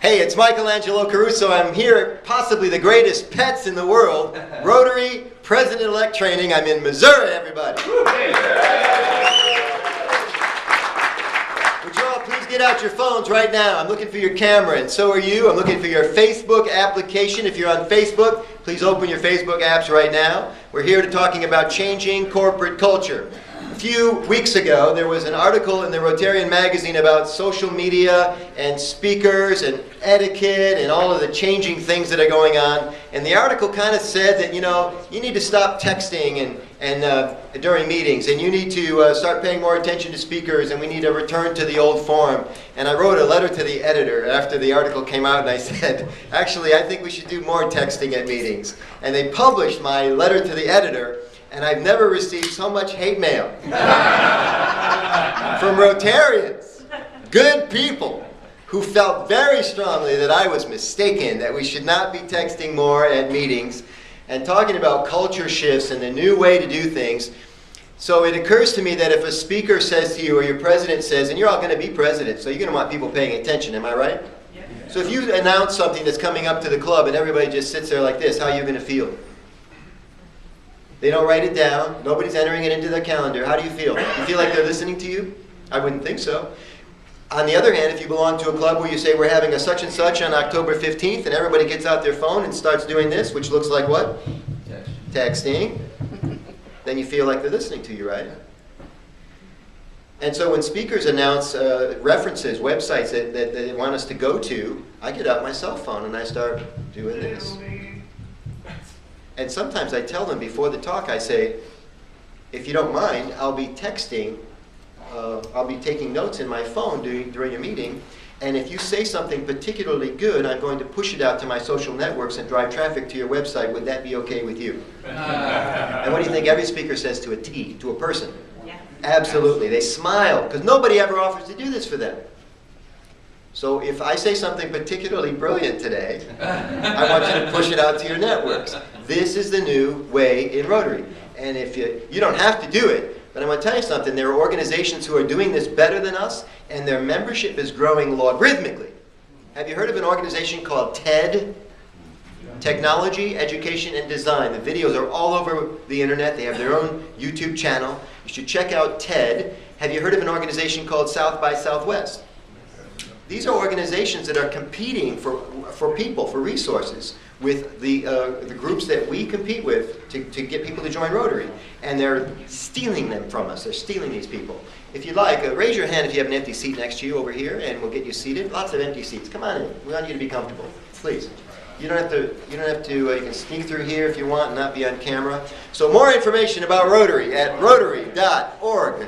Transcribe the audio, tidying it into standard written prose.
Hey, it's Angelo Caruso. I'm here at possibly the greatest pets in the world, Rotary President-elect Training. I'm in Missouri, everybody. Would you all please get out your phones right now? I'm looking for your camera, and so are you. I'm looking for your Facebook application. If you're on Facebook, please open your Facebook apps right now. We're here to talking about changing corporate culture. A few weeks ago, there was an article in the Rotarian magazine about social media and speakers and etiquette and all of the changing things that are going on. And the article kind of said that, you need to stop texting and during meetings, and you need to start paying more attention to speakers, and we need to return to the old form. And I wrote a letter to the editor after the article came out, and I said, actually, I think we should do more texting at meetings. And they published my letter to the editor. And I've never received so much hate mail from Rotarians, good people, who felt very strongly that I was mistaken, that we should not be texting more at meetings, and talking about culture shifts and the new way to do things. So it occurs to me that if a speaker says to you, or your president says, and you're all going to be president, so you're going to want people paying attention, am I right? Yeah. So if you announce something that's coming up to the club and everybody just sits there like this, how are you going to feel? They don't write it down. Nobody's entering it into their calendar. How do you feel? You feel like they're listening to you? I wouldn't think so. On the other hand, if you belong to a club where you say we're having a such and such on October 15th and everybody gets out their phone and starts doing this, which looks like what? Texting. Then you feel like they're listening to you, right? And so when speakers announce references, websites that they want us to go to, I get out my cell phone and I start doing this. And sometimes I tell them before the talk, I say, if you don't mind, I'll be texting, I'll be taking notes in my phone during a meeting, and if you say something particularly good, I'm going to push it out to my social networks and drive traffic to your website. Would that be okay with you? And what do you think every speaker says to a T, to a person? Yeah. Absolutely. They smile, because nobody ever offers to do this for them. So if I say something particularly brilliant today, I want you to push it out to your networks. This is the new way in Rotary. And if you don't have to do it, but I want to tell you something, there are organizations who are doing this better than us, and their membership is growing logarithmically. Have you heard of an organization called TED? Technology, Education, and Design. The videos are all over the internet. They have their own YouTube channel. You should check out TED. Have you heard of an organization called South by Southwest? These are organizations that are competing for people, for resources, with the groups that we compete with to get people to join Rotary. And they're stealing them from us. They're stealing these people. If you'd like, raise your hand if you have an empty seat next to you over here, and we'll get you seated. Lots of empty seats. Come on in. We want you to be comfortable. Please. You don't have to, you can sneak through here if you want and not be on camera. So more information about Rotary at rotary.org.